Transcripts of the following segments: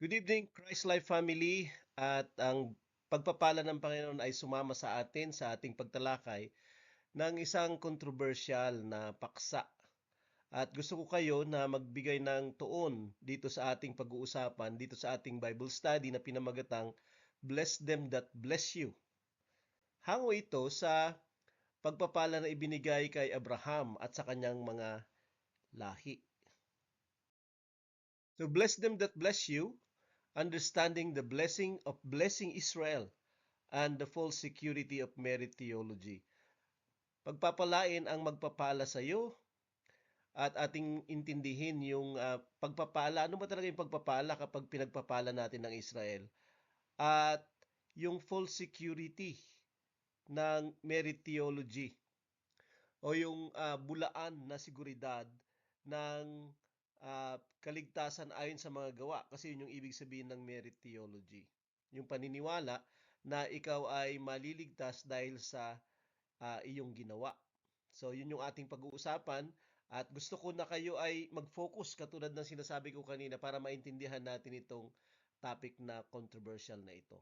Good evening, Christ Life family. At ang pagpapala ng Panginoon ay sumama sa atin sa ating pagtalakay ng isang controversial na paksa. At gusto ko kayo na magbigay ng tuon dito sa ating pag-uusapan, dito sa ating Bible study na pinamagatang Bless Them That Bless You. Hango ito sa pagpapala na ibinigay kay Abraham at sa kanyang mga lahi. So bless them that bless you, understanding the blessing of blessing Israel and the false security of merit theology. Pagpapalain ang magpapala sa iyo at ating intindihin yung pagpapala. Ano ba talaga yung pagpapala kapag pinagpapala natin ng Israel? At yung false security ng merit theology o yung bulaan na seguridad ng kaligtasan ayon sa mga gawa. Kasi yun yung ibig sabihin ng merit theology. Yung paniniwala na ikaw ay maliligtas dahil sa iyong ginawa. So, yun yung ating pag-uusapan at gusto ko na kayo ay mag-focus katulad ng sinasabi ko kanina para maintindihan natin itong topic na controversial na ito.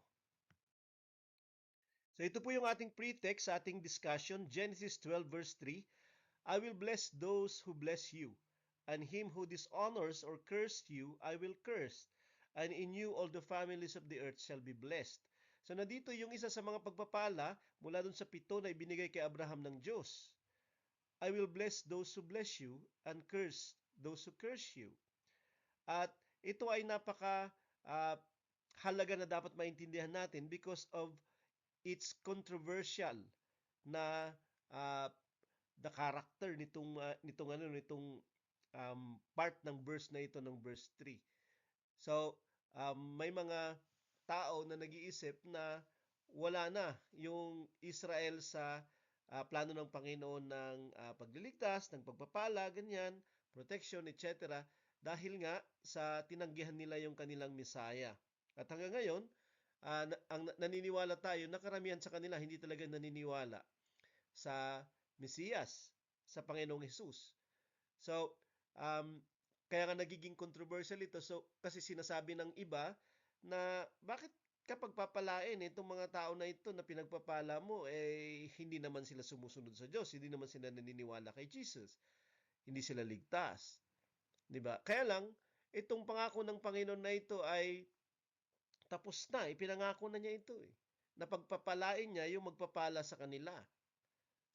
So, ito po yung ating pretext sa ating discussion, Genesis 12 verse 3. I will bless those who bless you, and him who dishonors or curses you, I will curse. And in you all the families of the earth shall be blessed. So nandito yung isa sa mga pagpapala mula dun sa 7 na ibinigay kay Abraham ng Diyos. I will bless those who bless you and curse those who curse you. At ito ay napaka halaga na dapat maintindihan natin because of its controversial na the character nitong part ng verse na ito ng verse 3. So, may mga tao na nag-iisip na wala na yung Israel sa plano ng Panginoon ng pagliligtas, ng pagpapala, ganyan, protection, etc. Dahil nga sa tinanggihan nila yung kanilang Misaya. At hanggang ngayon, ang naniniwala tayo na karamihan sa kanila hindi talaga naniniwala sa Mesiyas, sa Panginoong Hesus. So, kaya nga nagiging controversial ito. So, kasi sinasabi ng iba na bakit kapag papalain itong mga tao na ito na pinagpapala mo, hindi naman sila sumusunod sa Diyos, hindi naman sila naniniwala kay Jesus, hindi sila ligtas. 'Di ba? Kaya lang, itong pangako ng Panginoon na ito ay tapos na, ipinangako na niya ito eh. Na pagpapalain niya yung magpapala sa kanila.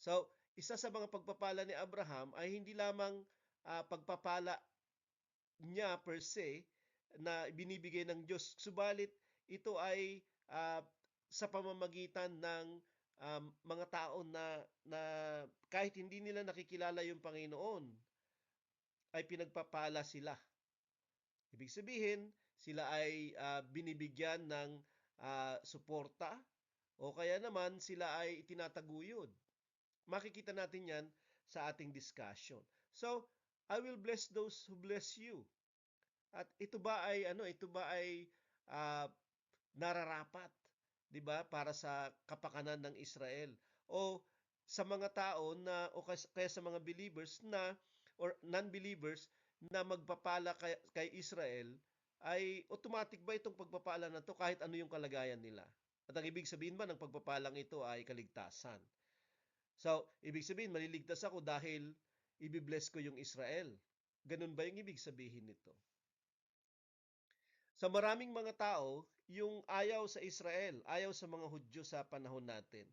So, isa sa mga pagpapala ni Abraham ay hindi lamang pagpapala niya per se na binibigay ng Diyos. Subalit ito ay sa pamamagitan ng mga tao na kahit hindi nila nakikilala yung Panginoon, ay pinagpapala sila. Ibig sabihin, sila ay binibigyan ng suporta o kaya naman sila ay itinataguyod. Makikita natin yan sa ating discussion. So, I will bless those who bless you. At ito ba ay nararapat, 'di ba, para sa kapakanan ng Israel o sa mga tao na o kaya sa mga believers na or non-believers na magpapala kay Israel ay automatic ba itong pagpapala na to kahit ano yung kalagayan nila? At ang ibig sabihin ba ng pagpapalang ito ay kaligtasan? So, ibig sabihin maliligtas ako dahil ibibless ko yung Israel. Ganun ba yung ibig sabihin nito? Sa maraming mga tao, yung ayaw sa Israel, ayaw sa mga Hudyo sa panahon natin.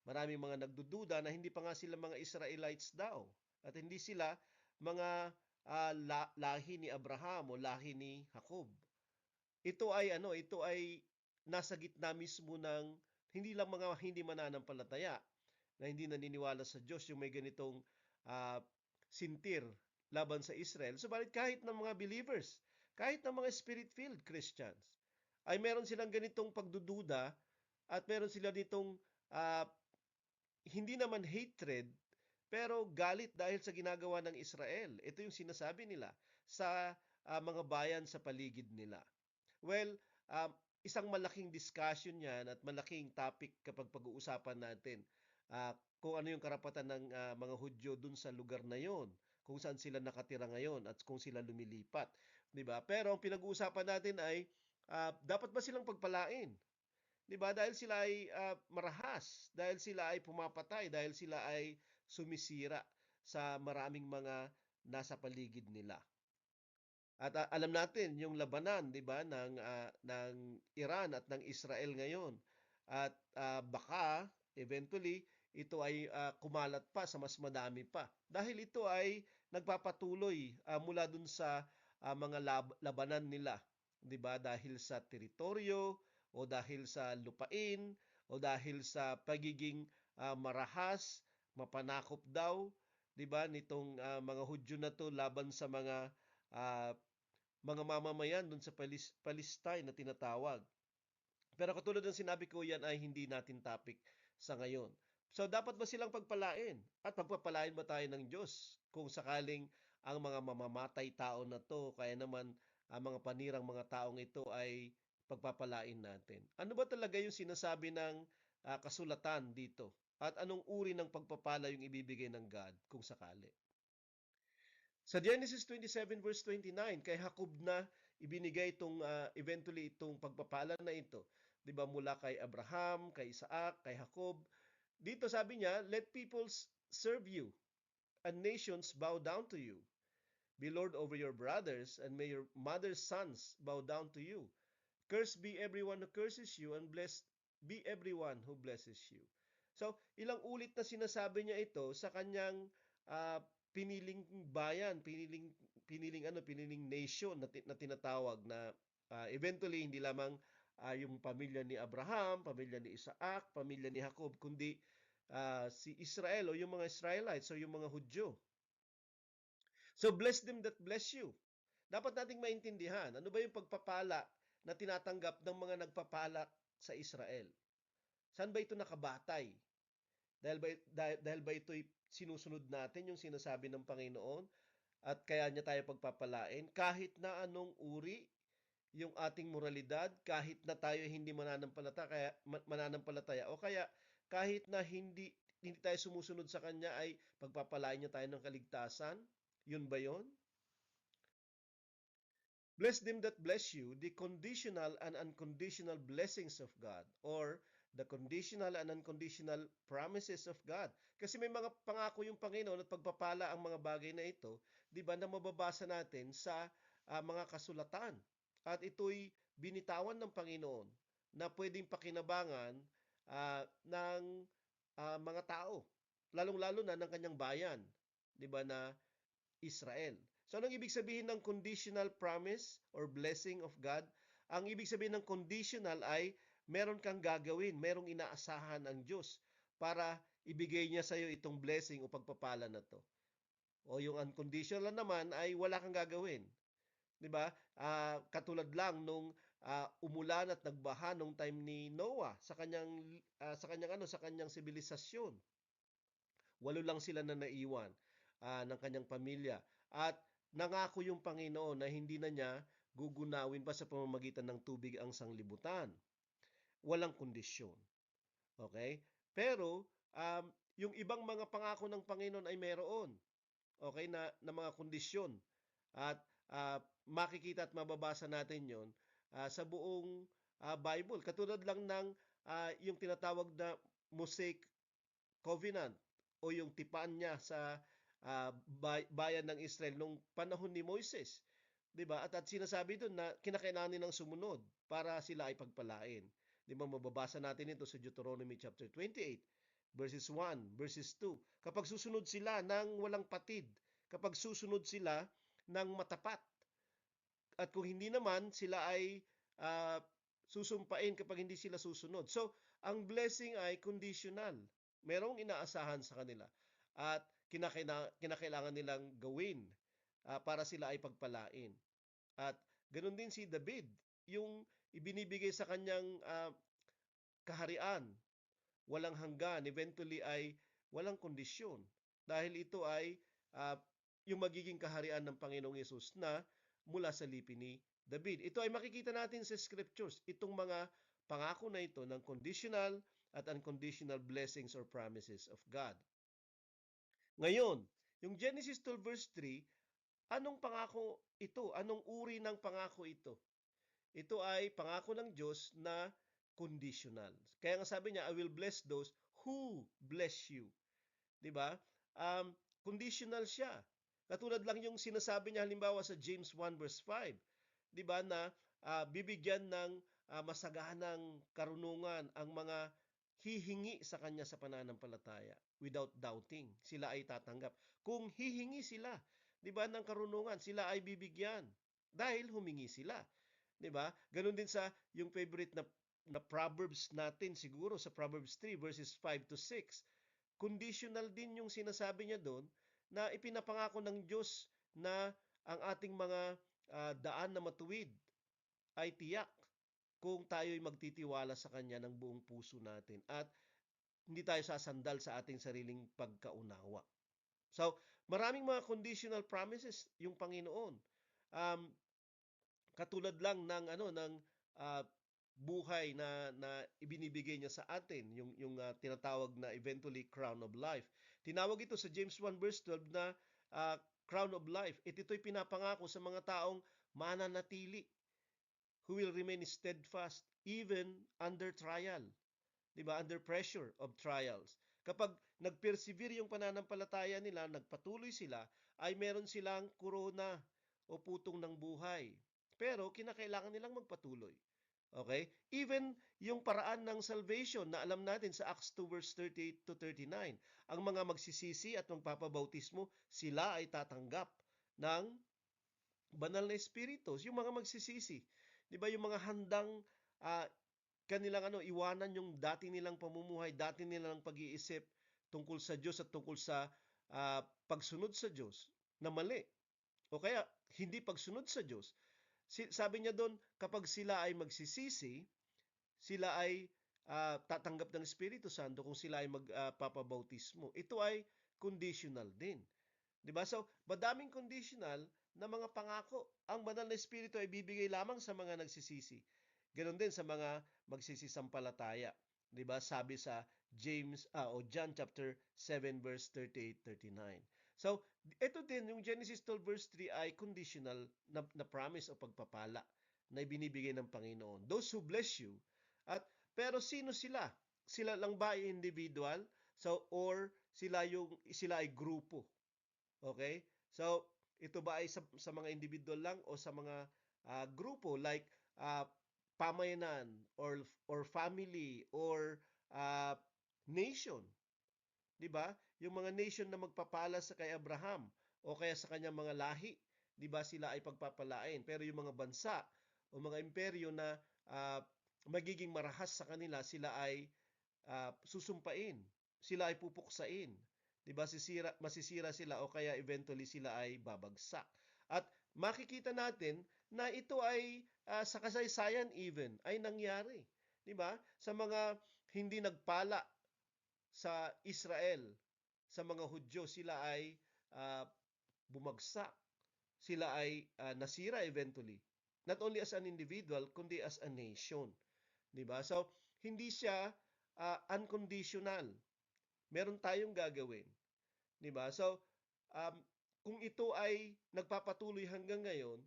Maraming mga nagdududa na hindi pa nga sila mga Israelites daw at hindi sila mga lahi ni Abraham o lahi ni Jacob. Ito ay nasa gitna mismo ng hindi lang mga hindi mananampalataya na hindi naniniwala sa Diyos yung may ganitong uh, sintir laban sa Israel. Subalit kahit ng mga believers, kahit ng mga spirit-filled Christians, ay meron silang ganitong pagdududa at meron sila ditong hindi naman hatred, pero galit dahil sa ginagawa ng Israel. Ito yung sinasabi nila sa mga bayan sa paligid nila. Well, isang malaking discussion yan at malaking topic kapag pag-uusapan natin kung ano yung karapatan ng mga Hudyo dun sa lugar na yon, kung saan sila nakatira ngayon at kung sila lumilipat, 'di ba? Pero ang pinag-uusapan natin ay dapat ba silang pagpalain? 'Di ba? Dahil sila ay marahas, dahil sila ay pumapatay, dahil sila ay sumisira sa maraming mga nasa paligid nila. At alam natin yung labanan, 'di ba, ng Iran at ng Israel ngayon. At baka eventually ito ay kumalat pa sa mas madami pa. Dahil ito ay nagpapatuloy mula dun sa mga labanan nila, 'di ba? Dahil sa teritoryo o dahil sa lupain o dahil sa pagiging marahas, mapanakop daw, 'di ba, nitong mga Hudyo na to laban sa ah, mga mamamayan dun sa Palestine na tinatawag. Pero katulad ng sinabi ko, yan ay hindi natin topic sa ngayon. So, dapat ba silang pagpalain? At pagpapalain ba tayo ng Diyos kung sakaling ang mga mamamatay tao na to, kaya naman ang mga panirang mga taong ito ay pagpapalain natin? Ano ba talaga yung sinasabi ng kasulatan dito? At anong uri ng pagpapala yung ibibigay ng God kung sakali? Sa Genesis 27 verse 29, kay Jacob na ibinigay itong eventually itong pagpapala na ito. 'Di ba, mula kay Abraham, kay Isaac, kay Jacob. Dito sabi niya, let peoples serve you and nations bow down to you. Be Lord over your brothers, and may your mother's sons bow down to you. Cursed be everyone who curses you, and blessed be everyone who blesses you. So, ilang ulit na sinasabi niya ito sa kanyang ah, piniling bayan, piniling nation na tinatawag na eventually hindi lamang yung pamilya ni Abraham, pamilya ni Isaac, pamilya ni Jacob, kundi si Israel o yung mga Israelites o yung mga Hudyo. So bless them that bless you. Dapat nating maintindihan, ano ba yung pagpapala na tinatanggap ng mga nagpapala sa Israel? Saan ba ito nakabatay? Dahil ba ito'y sinusunod natin yung sinasabi ng Panginoon at kaya niya tayo pagpapalain kahit na anong uri yung ating moralidad, kahit na tayo hindi mananampalataya o kaya kahit na hindi tayo sumusunod sa kanya ay pagpapalain niya tayo ng kaligtasan? Yun ba yun? Bless them that bless you, the conditional and unconditional blessings of God, or the conditional and unconditional promises of God. Kasi may mga pangako yung Panginoon at pagpapala ang mga bagay na ito, di ba, na mababasa natin sa mga kasulatan. At ito'y binitawan ng Panginoon na pwedeng pakinabangan ng mga tao, lalong-lalo na ng kanyang bayan, di ba, na Israel. So anong ibig sabihin ng conditional promise or blessing of God? Ang ibig sabihin ng conditional ay meron kang gagawin, merong inaasahan ang Diyos para ibigay niya sa iyo itong blessing o pagpapala na to. O yung unconditional naman ay wala kang gagawin. 'Di ba? Katulad lang nung umulan at nagbaha nung time ni Noah sa kanyang sibilisasyon. 8 lang sila na naiwan ng kanyang pamilya. At nangako yung Panginoon na hindi na niya gugunawin pa sa pamamagitan ng tubig ang sanglibutan. Walang kondisyon. Okay? Pero yung ibang mga pangako ng Panginoon ay meron. Okay, na mga kondisyon. At makikita at mababasa natin yon sa buong Bible. Katulad lang ng yung tinatawag na Mosaic Covenant o yung tipan niya sa bayan ng Israel nung panahon ni Moises. 'Di ba? At sinasabi doon na kinakailangan nilang sumunod para sila ay pagpalain. 'Di ba, mababasa natin ito sa Deuteronomy chapter 28 verses 1, verses 2. Kapag susunod sila ng walang patid, kapag susunod sila ng matapat, at kung hindi naman, sila ay susumpain kapag hindi sila susunod. So, ang blessing ay conditional. Merong inaasahan sa kanila at kinakailangan nilang gawin para sila ay pagpalain. At ganoon din si David, yung ibinibigay sa kanyang kaharian, walang hanggan, eventually ay walang kondisyon. Dahil ito ay uh, yung magiging kaharian ng Panginoong Yesus na mula sa lipi ni David. Ito ay makikita natin sa scriptures, itong mga pangako na ito ng conditional at unconditional blessings or promises of God. Ngayon, yung Genesis 12 verse 3, anong pangako ito? Anong uri ng pangako ito? Ito ay pangako ng Diyos na conditional. Kaya nga sabi niya, I will bless those who bless you. 'Di ba? Conditional siya. Katulad lang yung sinasabi niya halimbawa sa James 1 verse 5, 'di ba, na bibigyan ng masaganang karunungan ang mga hihingi sa kanya sa pananampalataya without doubting. Sila ay tatanggap. Kung hihingi sila, 'di ba, ng karunungan, sila ay bibigyan dahil humingi sila. 'Di ba? Ganun din sa yung favorite na Proverbs natin siguro sa Proverbs 3 verses 5 to 6. Conditional din yung sinasabi niya doon na ipinapangako ng Diyos na ang ating mga daan na matuwid ay tiyak kung tayo'y magtitiwala sa Kanya ng buong puso natin at hindi tayo sasandal sa ating sariling pagkaunawa. So, maraming mga conditional promises yung Panginoon. Um, Katulad lang ng uh, buhay na ibinibigay niya sa atin, yung tinatawag na eventually crown of life. Tinawag ito sa James 1 verse 12 na crown of life. Ito'y pinapangako sa mga taong mananatili, who will remain steadfast even under trial. 'Di ba? Under pressure of trials. Kapag nagpersevere yung pananampalataya nila, nagpatuloy sila, ay meron silang korona o putong ng buhay. Pero kinakailangan nilang magpatuloy. Okay? Even yung paraan ng salvation na alam natin sa Acts 2 verse 38 to 39, ang mga magsisisi at magpapabautismo, sila ay tatanggap ng banal na espiritu, yung mga magsisisi. 'Di ba, yung mga handang uh, kanilang iwanan yung dati nilang pamumuhay, dati nilang pag-iisip tungkol sa Diyos at tungkol sa pagsunod sa Diyos na mali. O kaya hindi pagsunod sa Diyos. Sabi niya doon, kapag sila ay magsisisi, sila ay tatanggap ng Espiritu Santo kung sila ay magpapabautismo. Ito ay conditional din. 'Di ba? So, madaming conditional na mga pangako. Ang banal na Espiritu ay bibigay lamang sa mga nagsisisi. Ganon din sa mga magsisisampalataya. 'Di ba? Sabi sa John chapter 7 verse 38-39. So, ito din yung Genesis 12 verse 3 ay conditional na promise o pagpapala na ibinibigay ng Panginoon. Those who bless you. Pero sino sila? Sila lang ba ay individual? So, or sila ay grupo? Okay? So, ito ba ay sa mga individual lang o sa mga grupo like pamayanan or family or nation? 'Di ba? Yung mga nation na magpapala sa kay Abraham o kaya sa kanyang mga lahi, 'di ba, sila ay pagpapalain. Pero yung mga bansa o mga imperyo na magiging marahas sa kanila, sila ay susumpain. Sila ay pupuksain. 'Di ba? Masisira sila o kaya eventually sila ay babagsak. At makikita natin na ito ay sa kasaysayan even ay nangyari. 'Di ba? Sa mga hindi nagpala sa Israel, sa mga Hudyo, sila ay bumagsak. Sila ay nasira eventually. Not only as an individual, kundi as a nation. 'Di ba? So, hindi siya unconditional. Meron tayong gagawin. 'Di ba? So, um, kung ito ay nagpapatuloy hanggang ngayon,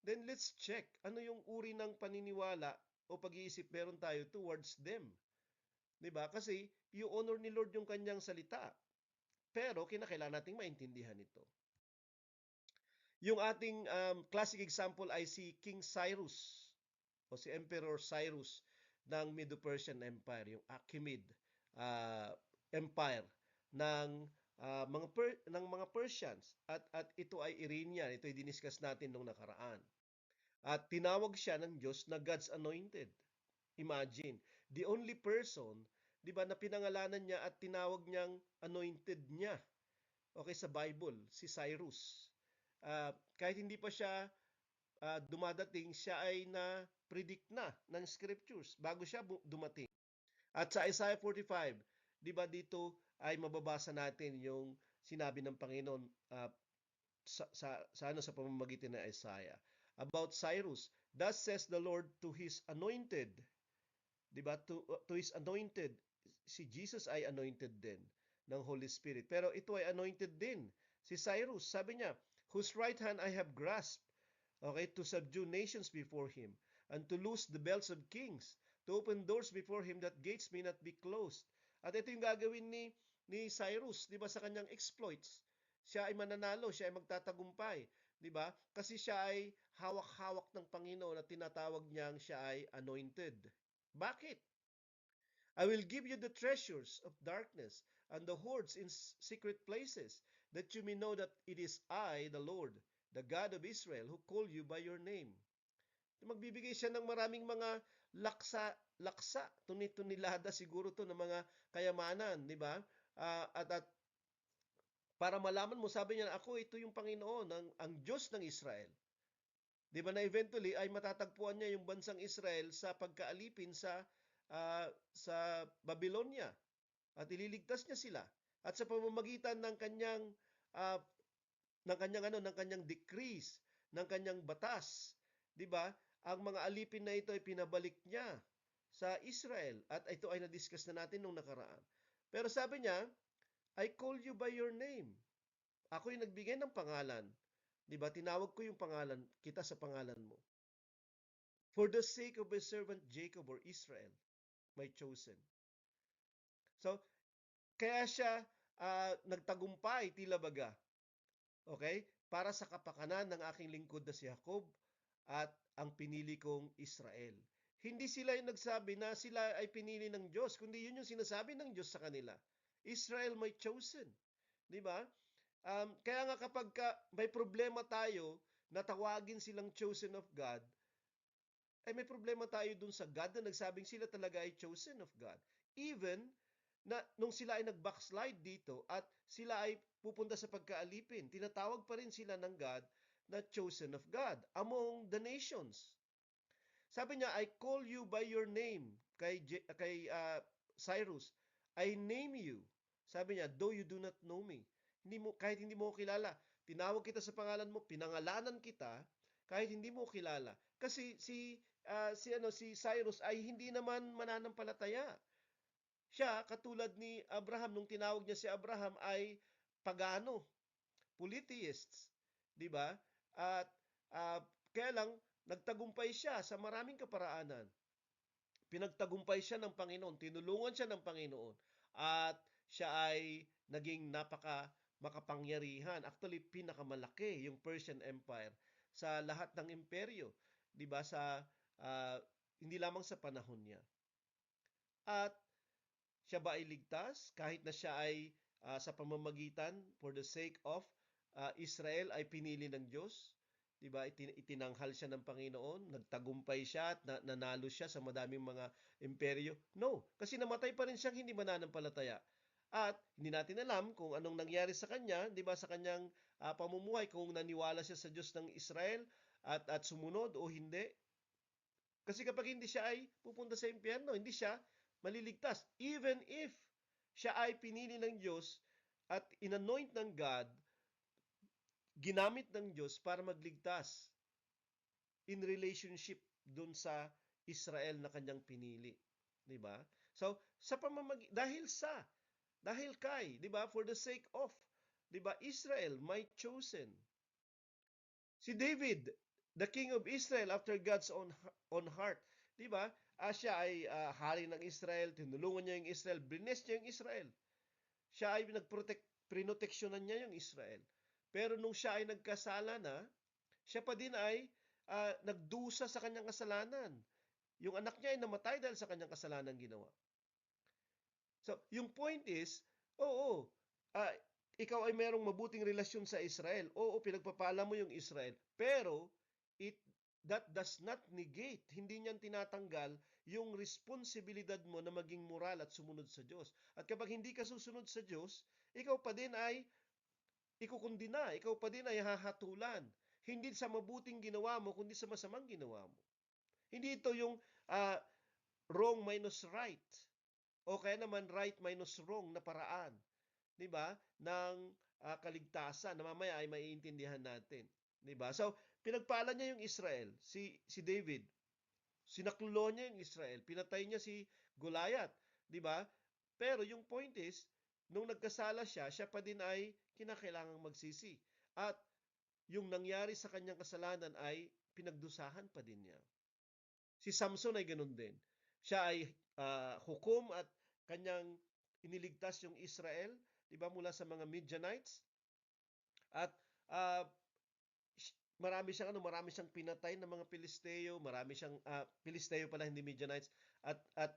then let's check ano yung uri ng paniniwala o pag-iisip meron tayo towards them. 'Di ba? Kasi i-honor ni Lord yung kanyang salita. Pero kinakailangan nating maintindihan ito. Yung ating classic example ay si King Cyrus o si Emperor Cyrus ng Medo-Persian Empire, yung Achaemenid Empire ng mga Persians, at ito ay Iranian. Ito ay diniscuss natin nung nakaraan. At tinawag siya ng Diyos na God's anointed. Imagine, the only person, 'di ba, na pinangalanan niya at tinawag niyang anointed niya. Okay, sa Bible, si Cyrus. Kahit hindi pa siya dumadating, siya ay na-predict na ng scriptures bago siya dumating. At sa Isaiah 45, 'di ba, dito ay mababasa natin yung sinabi ng Panginoon sa pamamagitan ng Isaiah about Cyrus. Thus says the Lord to his anointed. 'Di ba? To his anointed. Si Jesus ay anointed din ng Holy Spirit. Pero ito ay anointed din. Si Cyrus, sabi niya, whose right hand I have grasped, okay, to subdue nations before him. and to loose the belts of kings, to open doors before him that gates may not be closed. At ito yung gagawin ni Cyrus, 'di ba, sa kanyang exploits. Siya ay mananalo, siya ay magtatagumpay, 'di ba? Kasi siya ay hawak-hawak ng Panginoon at tinatawag niyang siya ay anointed. Bakit? I will give you the treasures of darkness and the hoards in secret places, that you may know that it is I, the Lord, the God of Israel, who call you by your name. Magbibigay siya ng maraming mga laksa, tunilada siguro to ng mga kayamanan, di ba? At para malaman mo, sabi niya, ako ito yung Panginoon, ang Diyos ng Israel. Di ba na eventually ay matatagpuan niya yung bansang Israel sa pagkaalipin sa Babylonia at ililigtas niya sila. At sa pamamagitan uh, ng kanyang decrees, ng kanyang batas, 'di ba? Ang mga alipin na ito ay pinabalik niya sa Israel at ito ay na-discuss na natin nung nakaraan. Pero sabi niya, I call you by your name. Ako yung nagbigay ng pangalan. 'Di ba? Tinawag ko yung pangalan, kita sa pangalan mo. For the sake of my servant Jacob or Israel, my chosen. So, kaya siya nagtagumpay tila baga. Okay? Para sa kapakanan ng aking lingkod na si Jacob at ang pinili kong Israel. Hindi sila yung nagsabi na sila ay pinili ng Diyos, kundi yun yung sinasabi ng Diyos sa kanila. Israel, my chosen. Di ba? Kaya nga kapag may problema tayo na tawagin silang chosen of God, ay may problema tayo dun sa God na nagsabing sila talaga ay chosen of God. Even na nung sila ay nag-backslide dito at sila ay pupunta sa pagkaalipin, tinatawag pa rin sila ng God na chosen of God among the nations. Sabi niya, I call you by your name kay Cyrus. I name you. Sabi niya, though you do not know me. Kahit hindi mo ko kilala, tinawag kita sa pangalan mo, pinangalanan kita, kahit hindi mo kilala. Kasi si Cyrus ay hindi naman mananampalataya. Siya, katulad ni Abraham, nung tinawag niya si Abraham ay pagano, polytheists, 'di ba? At kaya lang nagtagumpay siya sa maraming kaparaanan. Pinagtagumpay siya ng Panginoon, tinulungan siya ng Panginoon at siya ay naging makapangyarihan. Actually, pinakamalaki yung Persian Empire sa lahat ng imperyo, 'di ba? Hindi lamang sa panahon niya. At siya ba ay ligtas kahit na siya ay sa pamamagitan for the sake of Israel ay pinili ng Diyos? 'Di ba? Itinanghal siya ng Panginoon, nagtagumpay siya at nanalo siya sa madaming mga imperyo? No, kasi namatay pa rin siyang hindi mananampalataya. At hindi natin alam kung anong nangyari sa kanya, 'di ba, sa kanyang pamumuhay, kung naniwala siya sa Diyos ng Israel at sumunod o hindi. Kasi kapag hindi siya ay pupunta sa impyerno, hindi siya maliligtas. Even if siya ay pinili ng Diyos at inanoint ng God, ginamit ng Diyos para magligtas in relationship dun sa Israel na kanyang pinili. 'Di ba? So, dahil kay, 'di ba? For the sake of, 'di ba? Israel, my chosen. Si David, the king of Israel after God's own heart, 'di ba? Siya ay hari ng Israel, tinulungan niya yung Israel, bless niya yung Israel. Siya ay prinoteksyonan niya yung Israel. Pero nung siya ay nagkasala na, siya pa din ay nagdusa sa kanyang kasalanan. Yung anak niya ay namatay dahil sa kanyang kasalanan ginawa. So, yung point is, oo, ikaw ay merong mabuting relasyon sa Israel. Oo, pinagpapala mo yung Israel. Pero, that does not negate, hindi niyan tinatanggal yung responsibilidad mo na maging moral at sumunod sa Diyos. At kapag hindi ka susunod sa Diyos, ikaw pa din ay ikukundina, ikaw pa din ay hahatulan. Hindi sa mabuting ginawa mo, kundi sa masamang ginawa mo. Hindi ito yung wrong minus right. O kaya naman right minus wrong na paraan. 'Di ba? Ng kaligtasan na mamaya ay maiintindihan natin. 'Di ba? So, pinagpala niya yung Israel, si David. Sinaklulo niya yung Israel, pinatay niya si Goliath, 'di ba? Pero yung point is, nung nagkasala siya, siya pa din ay kinakailangang magsisi. At yung nangyari sa kanyang kasalanan ay pinagdusahan pa din niya. Si Samson ay ganun din. Siya ay hukom at kanyang iniligtas yung Israel, 'di ba, mula sa mga Midianites. At uh, marami siyang pinatay ng mga Pilisteo, marami siyang Pilisteo pala, hindi Midianites. At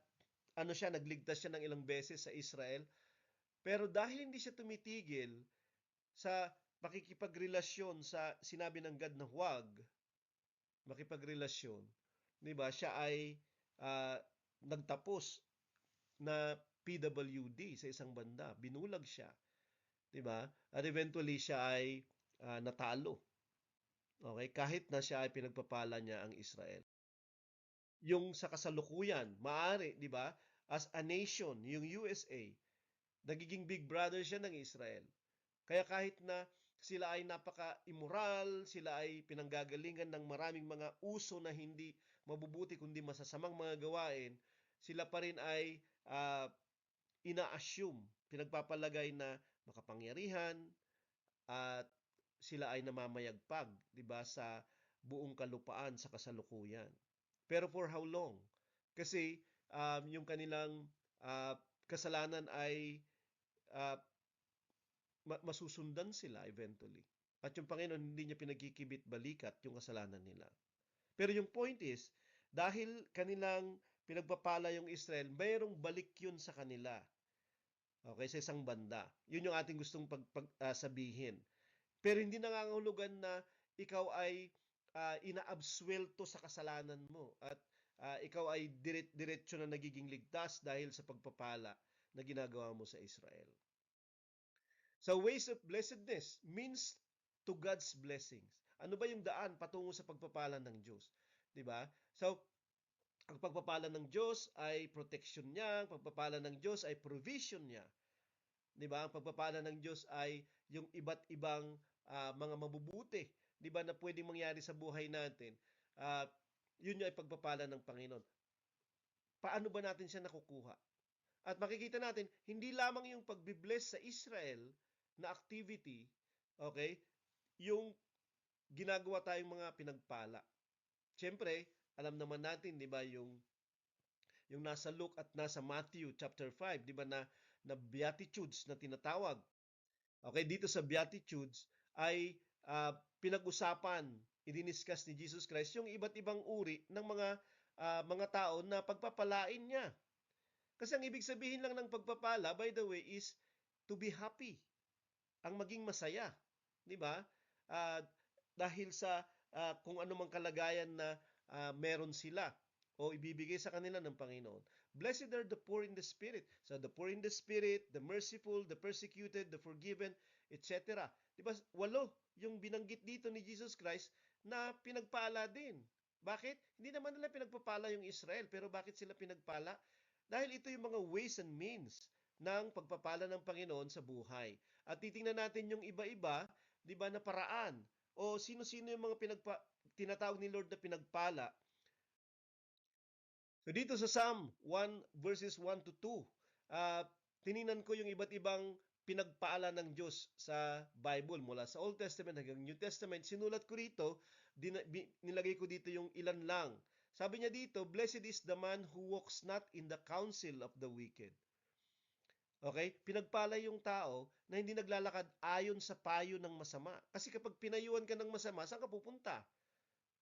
ano siya, nagligtas siya ng ilang beses sa Israel. Pero dahil hindi siya tumitigil sa pakikipagrelasyon sa sinabi ng God na huwag makipagrelasyon, 'di ba? Siya ay uh, nagtapos na PWD sa isang banda. Binulag siya, 'di ba? At eventually siya ay natalo. Okay, kahit na siya ay pinagpapala niya ang Israel. Yung sa kasalukuyan, maaari, 'di ba? As a nation, yung USA, nagiging big brother siya ng Israel. Kaya kahit na sila ay napaka-immoral, sila ay pinanggagalingan ng maraming mga uso na hindi mabubuti kundi masasamang mga gawain, sila pa rin ay ina-assume, pinagpapalagay na makapangyarihan at sila ay namamayagpag, 'di ba, sa buong kalupaan sa kasalukuyan. Pero for how long? Kasi yung kanilang uh, kasalanan ay uh, masusundan sila eventually. At yung Panginoon hindi niya pinagkikibit balikat yung kasalanan nila. Pero yung point is, dahil kanilang pinagpapala yung Israel, mayroong balik yun sa kanila. Okay, sa isang banda. Yun yung ating gustong sabihin. Pero hindi nangangahulugan na ikaw ay inaabsuelto sa kasalanan mo at ikaw ay diretso na nagiging ligtas dahil sa pagpapala na ginagawa mo sa Israel. So ways of blessedness means to God's blessings. Ano ba yung daan patungo sa pagpapala ng Diyos? 'Di ba? So ang pagpapala ng Diyos ay protection niya, ang pagpapala ng Diyos ay provision niya. 'Di ba? Ang pagpapala ng Diyos ay yung iba't ibang mga mabubuti, 'di ba, na pwedeng mangyari sa buhay natin. Uh, yun yung ay pagpapala ng Panginoon. Paano ba natin siya nakukuha? At makikita natin, hindi lamang yung pagbibless sa Israel na activity, okay, yung ginagawa tayong mga pinagpala. Siyempre, alam naman natin, di ba, yung nasa Luke at nasa Matthew chapter 5, di ba, na Beatitudes na tinatawag. Okay, dito sa Beatitudes ay pinag-usapan, idiniscuss ni Jesus Christ yung iba't ibang uri ng mga tao na pagpapalain niya. Kasi ang ibig sabihin lang ng pagpapala, by the way, is to be happy. Ang maging masaya. Di ba? Uh, dahil sa kung ano mang kalagayan na meron sila o ibibigay sa kanila ng Panginoon. Blessed are the poor in the spirit. So the poor in the spirit, the merciful, the persecuted, the forgiven, etc. Di ba? 8 yung binanggit dito ni Jesus Christ na pinagpala din. Bakit? Hindi naman nila pinagpapala yung Israel, pero bakit sila pinagpala? Dahil ito yung mga ways and means ng pagpapala ng Panginoon sa buhay. At titingnan natin yung iba-iba, 'di ba, na paraan o sino-sino yung mga tinatawag ni Lord na pinagpala. So dito sa Psalm 1 verses 1 to 2, tiningnan ko yung iba't ibang pinagpaala ng Diyos sa Bible mula sa Old Testament hanggang New Testament. Sinulat ko rito, nilagay ko dito yung ilan lang. Sabi niya dito, blessed is the man who walks not in the counsel of the wicked. Okay? Pinagpala yung tao na hindi naglalakad ayon sa payo ng masama. Kasi kapag pinayuhan ka ng masama, saan ka pupunta?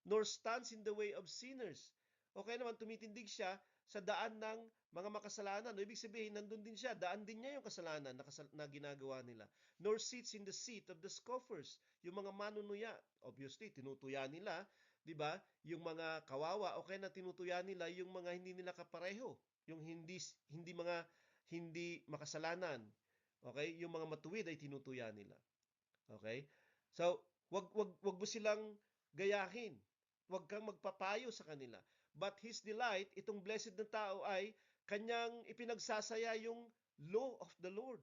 Nor stands in the way of sinners. Okay naman, tumitindig siya sa daan ng mga makasalanan. Ibig sabihin, nandun din siya. Daan din niya yung kasalanan na ginagawa nila. Nor sits in the seat of the scoffers. Yung mga manunuya, obviously, tinutuya nila. 'Di ba? Yung mga kawawa, okay na tinutuya nila yung mga hindi nila kapareho. Yung hindi makasalanan. Okay? Yung mga matuwid ay tinutuya nila. Okay? So, wag mo silang gayahin. Wag kang magpapayo sa kanila. But his delight, itong blessed na tao ay kanyang ipinagsasaya yung law of the Lord.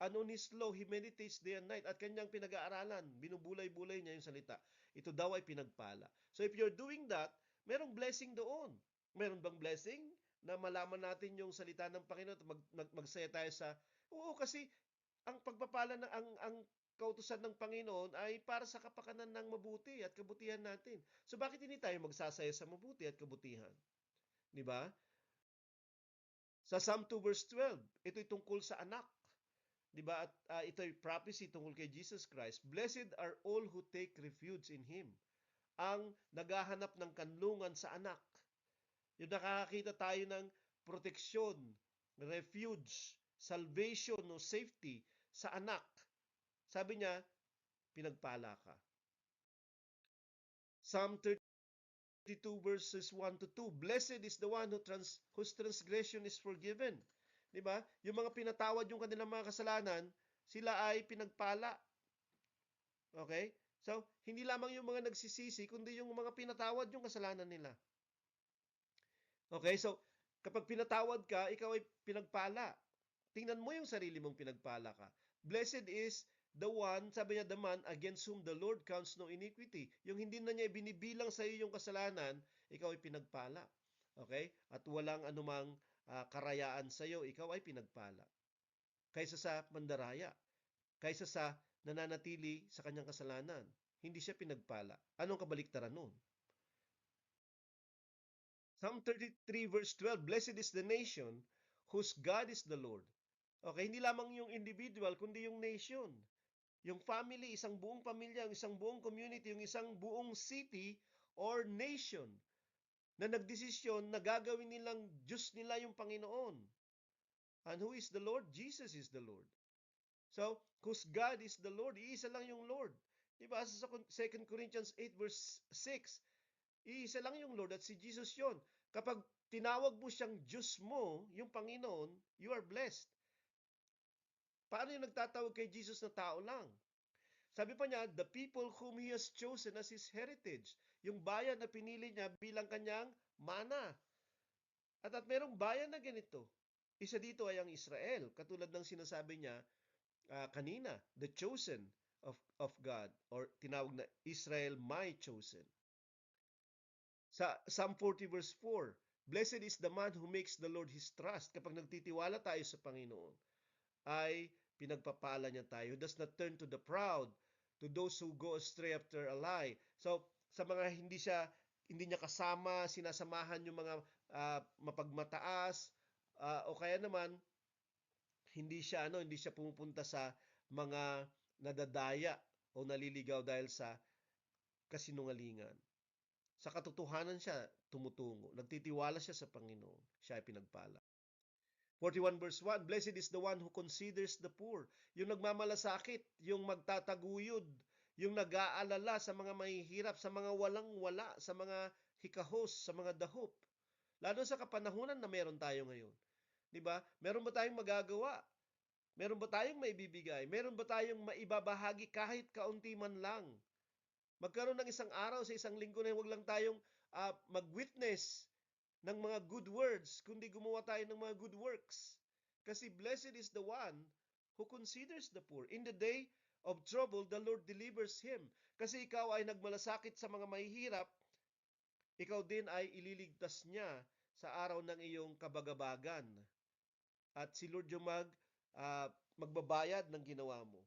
And on his law, he meditates day and night. At kanyang pinag-aaralan, binubulay-bulay niya yung salita. Ito daw ay pinagpala. So if you're doing that, merong blessing doon. Meron bang blessing na malaman natin yung salita ng Panginoon at magsaya tayo sa... Oo, kasi ang pagpapala ng ang kautusan ng Panginoon ay para sa kapakanan ng mabuti at kabutihan natin. So bakit hindi tayo magsasaya sa mabuti at kabutihan? Di ba? Sa Psalm 2 verse 12, ito'y tungkol sa anak. Di ba? At ito'y prophecy tungkol kay Jesus Christ. Blessed are all who take refuge in Him. Ang naghahanap ng kanlungan sa anak. Yung nakakakita tayo ng proteksyon, refuge, salvation o safety sa anak. Sabi niya, pinagpala ka. Psalm 32 verses 1 to 2, Blessed is the one whose transgression is forgiven. Diba? Yung mga pinatawad yung kanilang mga kasalanan, sila ay pinagpala. Okay? So, hindi lamang yung mga nagsisisi, kundi yung mga pinatawad yung kasalanan nila. Okay? So, kapag pinatawad ka, ikaw ay pinagpala. Tingnan mo yung sarili mong pinagpala ka. Blessed is the one, sabi niya, the man against whom the Lord counts no iniquity. Yung hindi na niya binibilang sa iyo yung kasalanan, ikaw ay pinagpala. Okay? At walang anumang karayaan sa iyo, ikaw ay pinagpala. Kaysa sa mandaraya, kaysa sa nananatili sa kanyang kasalanan, hindi siya pinagpala. Anong kabaliktaran nun? Psalm 33 verse 12, Blessed is the nation whose God is the Lord. Okay, hindi lamang yung individual, kundi yung nation. Yung family, isang buong pamilya, isang buong community, yung isang buong city or nation na nagdesisyon na gagawin nilang Diyos nila yung Panginoon. And who is the Lord? Jesus is the Lord. So, whose God is the Lord? Iisa lang yung Lord. Diba? Sa 2 Corinthians 8 verse 6, iisa lang yung Lord at si Jesus yon. Kapag tinawag mo siyang Diyos mo, yung Panginoon, you are blessed. Paano yung nagtatawag kay Jesus na tao lang? Sabi pa niya, the people whom He has chosen as His heritage. Yung bayan na pinili niya bilang kanyang mana. At merong bayan na ganito. Isa dito ay ang Israel. Katulad ng sinasabi niya kanina, the chosen of God. Or tinawag na Israel, my chosen. Sa Psalm 40 verse 4, Blessed is the man who makes the Lord his trust. Kapag nagtitiwala tayo sa Panginoon, ay pinagpapala niya tayo. Who does not turn to the proud, to those who go astray after a lie. So, sa mga hindi niya kasama, sinasamahan yung mga mapagmataas, o kaya naman hindi siya pumupunta sa mga nadadaya o naliligaw dahil sa kasinungalingan. Sa katotohanan siya tumutungo. Nagtitiwala siya sa Panginoon. Siya ay pinagpala. 41 verse 1, Blessed is the one who considers the poor. Yung nagmamalasakit, yung magtataguyod, yung nag-aalala sa mga mahihirap, sa mga walang-wala, sa mga hikahos, sa mga dahop. Lalo sa kapanahunan na meron tayo ngayon. Diba? Meron ba tayong magagawa? Meron ba tayong maibibigay? Meron ba tayong maibabahagi kahit kaunti man lang? Magkaroon ng isang araw sa isang linggo na huwag lang tayong mag-witness ng mga good words, kundi gumawa tayo ng mga good works. Kasi blessed is the one who considers the poor. In the day of trouble, the Lord delivers him. Kasi ikaw ay nagmalasakit sa mga mahihirap, ikaw din ay ililigtas niya sa araw ng iyong kabagabagan. At si Lord yung magbabayad ng ginawa mo.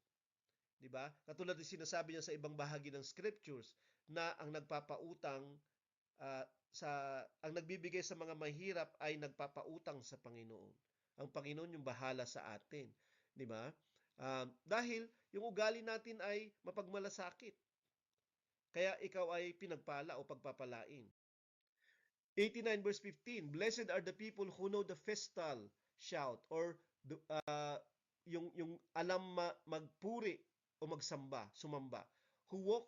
Diba? Katulad ng sinasabi niya sa ibang bahagi ng scriptures na ang nagpapautang ang nagbibigay sa mga mahirap ay nagpapautang sa Panginoon. Ang Panginoon yung bahala sa atin, di ba? Dahil yung ugali natin ay mapagmalasakit. Kaya ikaw ay pinagpala o pagpapalain. 89 verse 15, Blessed are the people who know the festal shout or yung alam magpuri o sumamba, who walk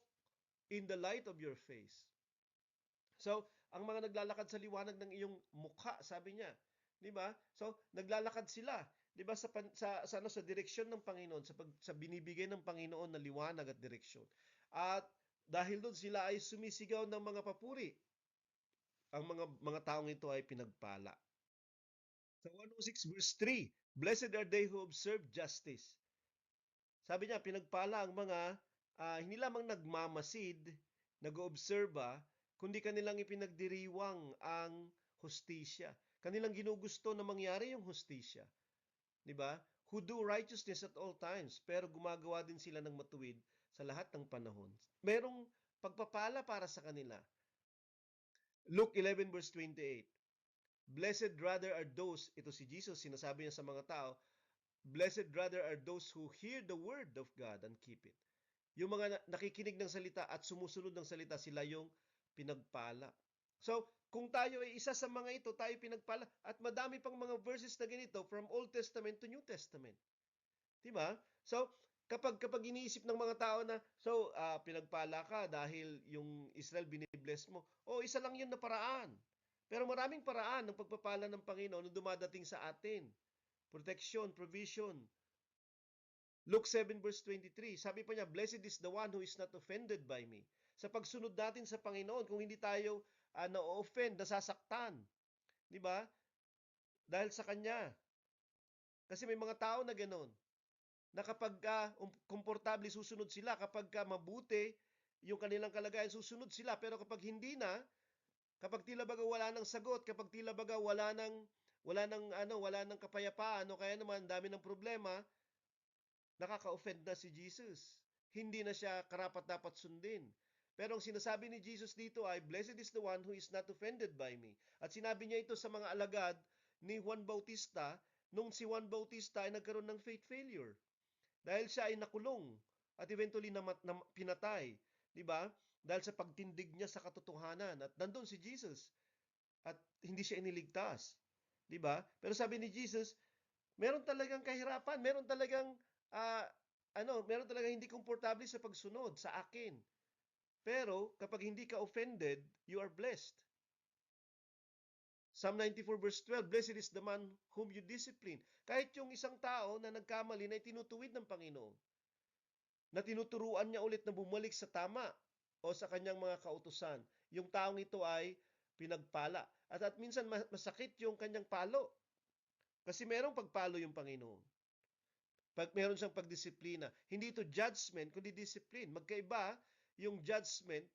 in the light of your face. So, ang mga naglalakad sa liwanag ng iyong mukha, sabi niya, 'di ba? So, naglalakad sila, 'di ba, sa direksyon ng Panginoon, sa binibigay ng Panginoon na liwanag at direksyon. At dahil doon sila ay sumisigaw ng mga papuri. Ang mga taong ito ay pinagpala. Sa 106 verse 3, Blessed are they who observe justice. Sabi niya, pinagpala ang mga hindi lamang nagmamasid, nag-oobserba, kundi kanilang ipinagdiriwang ang hustisya. Kanilang ginugusto na mangyari yung hustisya. 'Di ba? Who do righteousness at all times, pero gumagawa din sila ng matuwid sa lahat ng panahon. Merong pagpapala para sa kanila. Luke 11 verse 28. Blessed rather are those, ito si Jesus, sinasabi niya sa mga tao, blessed rather are those who hear the word of God and keep it. Yung mga nakikinig ng salita at sumusunod ng salita, sila yung pinagpala. So, kung tayo ay isa sa mga ito, tayo pinagpala. At madami pang mga verses na ganito from Old Testament to New Testament. Diba? So, kapag iniisip ng mga tao na, pinagpala ka dahil yung Israel binibless mo, isa lang yun na paraan. Pero maraming paraan ng pagpapala ng Panginoon na dumadating sa atin. Protection, provision. Luke 7 verse 23, sabi pa niya, blessed is the one who is not offended by me. Sa pagsunod natin sa Panginoon, kung hindi tayo na-offend, nasasaktan. Di ba? Dahil sa Kanya. Kasi may mga tao na ganoon, na kapag komportable susunod sila, kapag mabuti yung kanilang kalagayan, susunod sila. Pero kapag hindi na, kapag tila baga wala ng sagot, kapag tila baga wala ng kapayapaan, o kaya naman dami ng problema, nakaka-offend na si Jesus. Hindi na siya karapat-dapat sundin. Pero ang sinasabi ni Jesus dito ay, blessed is the one who is not offended by me. At sinabi niya ito sa mga alagad ni Juan Bautista, nung si Juan Bautista ay nagkaroon ng faith failure. Dahil siya ay nakulong at eventually pinatay. Diba? Dahil sa pagtindig niya sa katotohanan. At nandun si Jesus. At hindi siya iniligtas. Diba? Pero sabi ni Jesus, meron talagang kahirapan, meron talagang hindi komportable sa pagsunod sa akin. Pero kapag hindi ka offended, you are blessed. Psalm 94 verse 12, blessed is the man whom you discipline. Kahit yung isang tao na nagkamali na tinutuwid ng Panginoon, na tinuturuan niya ulit na bumalik sa tama o sa kanyang mga kautusan, yung taong ito ay pinagpala. At minsan masakit yung kanyang palo. Kasi merong pagpalo yung Panginoon. Pag meron siyang pagdisiplina. Hindi ito judgment, kundi discipline. Magkaiba yung judgment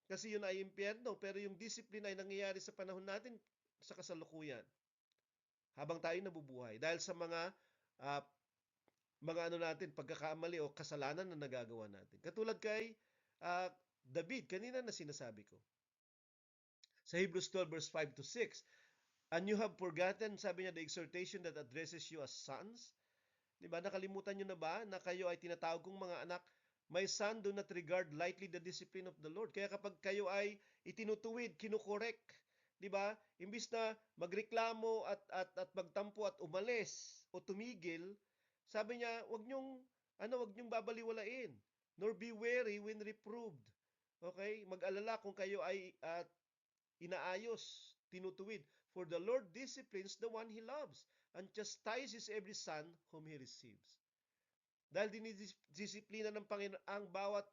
kasi yun ay impyerno, pero yung discipline ay nangyayari sa panahon natin sa kasalukuyan. Habang tayo nabubuhay. Dahil sa mga natin, pagkakamali o kasalanan na nagagawa natin. Katulad kay David, kanina na sinasabi ko. Sa Hebrews 12 verse 5 to 6, and you have forgotten, sabi niya, the exhortation that addresses you as sons. Diba? Nakalimutan nyo na ba na kayo ay tinatawag kong mga anak? My son, do not regard lightly the discipline of the Lord. Kaya kapag kayo ay itinutuwid, kinukorek, diba? Imbis na magreklamo at magtampo at umalis o tumigil, sabi niya, wag nyong babaliwalain, nor be wary when reproved. Okay? Mag-alala kung kayo ay inaayos, tinutuwid. For the Lord disciplines the one He loves and chastises every son whom He receives. Dahil dinidisiplina ng Panginoon ang bawat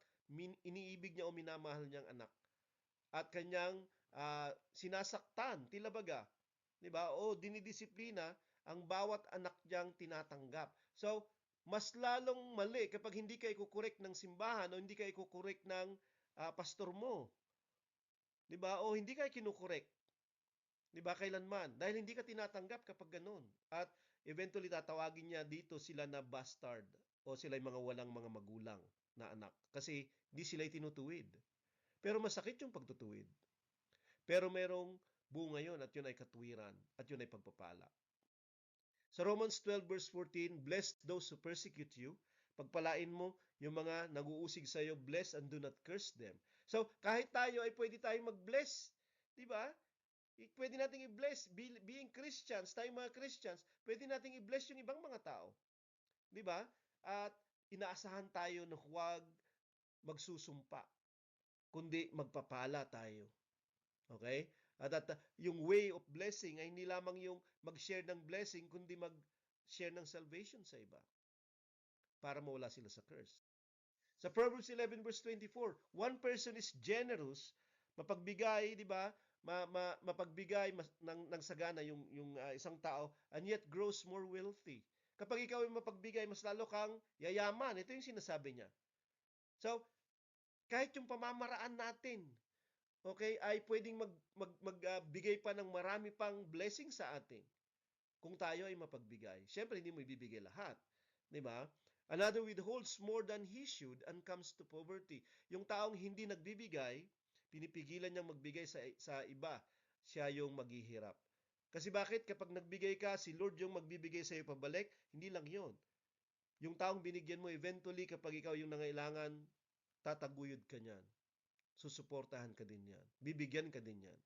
iniibig niya o minamahal niyang anak. At kanyang sinasaktan, tilabaga. Diba? O dinidisiplina ang bawat anak niyang tinatanggap. So, mas lalong mali kapag hindi ka ikukorek ng simbahan o hindi ka ikukorek ng pastor mo. Diba? O hindi ka kinukorek. Diba? Kailanman. Dahil hindi ka tinatanggap kapag ganun. At eventually tatawagin niya dito sila na bastard o sila yung mga walang mga magulang na anak. Kasi hindi sila tinutuwid. Pero masakit yung pagtutuwid. Pero merong bunga yun at yun ay katwiran at yun ay pagpapala. Sa Romans 12 verse 14, bless those who persecute you. Pagpalain mo yung mga nag-uusig sa iyo, bless and do not curse them. So, kahit tayo ay pwede tayong mag-bless. Diba? Pwede nating i-bless. Being Christians, tayong mga Christians, pwede nating i-bless yung ibang mga tao. Diba? At inaasahan tayo na huwag magsusumpa, kundi magpapala tayo. Okay? At yung way of blessing ay hindi lamang yung mag-share ng blessing, kundi mag-share ng salvation sa iba para mawala sila sa curse. Sa Proverbs 11 verse 24, one person is generous, mapagbigay, di ba? Mapagbigay ng sagana yung isang tao, and yet grows more wealthy. Kapag ikaw ay mapagbigay, mas lalo kang yayaman. Ito yung sinasabi niya. So, kahit yung pamamaraan natin, okay, ay pwedeng magbigay pa ng marami pang blessing sa atin kung tayo ay mapagbigay. Siyempre, hindi mo ibibigay lahat. Di ba? Another withholds more than he should and comes to poverty. Yung taong hindi nagbibigay, pinipigilan niyang magbigay sa iba. Siya yung maghihirap. Kasi bakit? Kapag nagbigay ka, si Lord yung magbibigay sa iyo pabalik, hindi lang yon. Yung taong binigyan mo, eventually, kapag ikaw yung nangailangan, tataguyod ka niyan. Susuportahan ka din yan. Bibigyan ka din yan.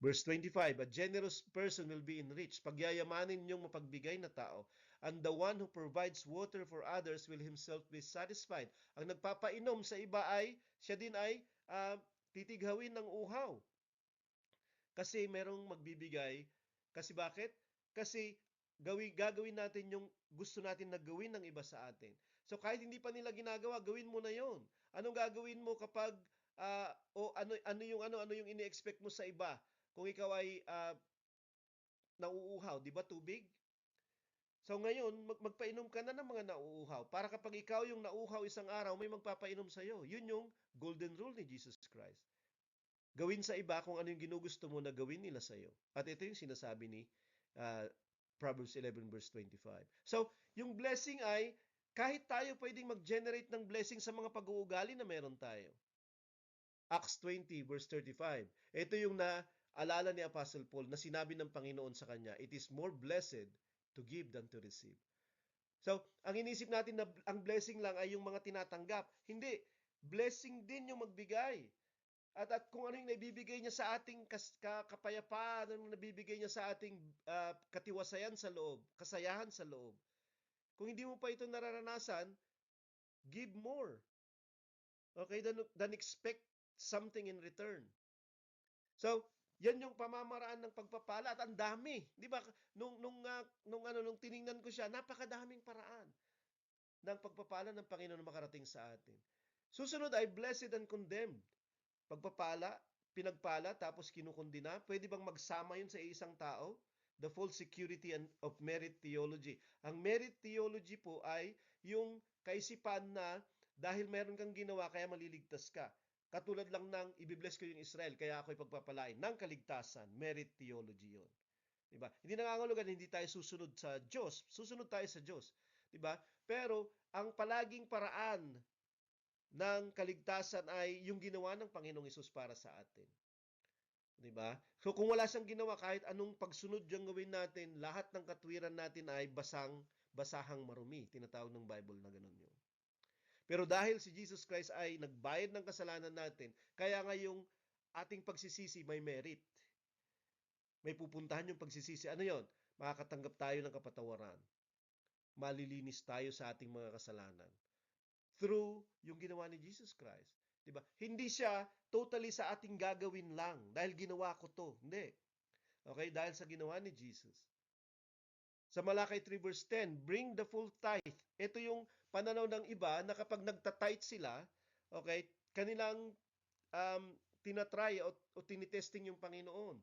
Verse 25, a generous person will be enriched. Pagyayamanin yung mapagbigay na tao. And the one who provides water for others will himself be satisfied. Ang nagpapainom sa iba ay, siya din ay titighawin ng uhaw. Kasi merong magbibigay. Kasi bakit? Kasi gagawin natin yung gusto natin na gawin ng iba sa atin. So kahit hindi pa nila ginagawa, gawin mo na yon. Anong gagawin mo kapag ano yung ini-expect mo sa iba? Kung ikaw ay nauuhaw, 'di ba tubig? So ngayon, magpainom ka na ng mga nauuhaw para kapag ikaw yung nauuhaw isang araw, may magpapainom sa iyo. Yun yung golden rule ni Jesus Christ. Gawin sa iba kung ano yung ginugusto mo na gawin nila sa iyo. At ito yung sinasabi ni uh, Proverbs 11 verse 25. So, yung blessing ay kahit tayo pwedeng mag-generate ng blessing sa mga pag-uugali na meron tayo. Acts 20 verse 35. Ito yung naalala ni Apostle Paul na sinabi ng Panginoon sa kanya, it is more blessed to give than to receive. So, ang inisip natin na ang blessing lang ay yung mga tinatanggap. Hindi. Blessing din yung magbigay. At kung ano yung nabibigay niya sa ating kapayapaan, ano yung nabibigay niya sa ating katiwasayan sa loob, kasayahan sa loob. Kung hindi mo pa ito nararanasan, give more. Okay? Than expect something in return. So, yan yung pamamaraan ng pagpapala at ang dami. 'Di ba? Nung tiningnan ko siya, napakadaming paraan ng pagpapala ng Panginoon na makarating sa atin. Susunod ay blessed and condemned. Pagpapala, pinagpala, tapos kinukundina. Pwede bang magsama yun sa isang tao? The false security of merit theology. Ang merit theology po ay yung kaisipan na dahil meron kang ginawa, kaya maliligtas ka. Katulad lang ng ibibless ko yung Israel, kaya ako'y pagpapalain ng kaligtasan. Merit theology yun. Diba? Hindi nangangahulugan hindi tayo susunod sa Diyos. Susunod tayo sa Diyos. Diba? Pero ang palaging paraan ng kaligtasan ay yung ginawa ng Panginoong Hesus para sa atin. 'Di ba? So kung wala siyang ginawa, kahit anong pagsunod yung gawin natin, lahat ng katwiran natin ay basahang marumi. Tinatawag ng Bible na ganun yun. Pero dahil si Jesus Christ ay nagbayad ng kasalanan natin, kaya nga yung ating pagsisisi may merit. May pupuntahan yung pagsisisi. Ano yon? Makakatanggap tayo ng kapatawaran. Malilinis tayo sa ating mga kasalanan through yung ginawa ni Jesus Christ. 'Di ba? Hindi siya totally sa ating gagawin lang dahil ginawa ko 'to. Hindi. Okay? Dahil sa ginawa ni Jesus. Sa Malakay 3 verse 10, bring the full tithe. Ito yung pananaw ng iba na kapag nagta-tithe sila, okay, kanilang tinatry o tinitesting yung Panginoon.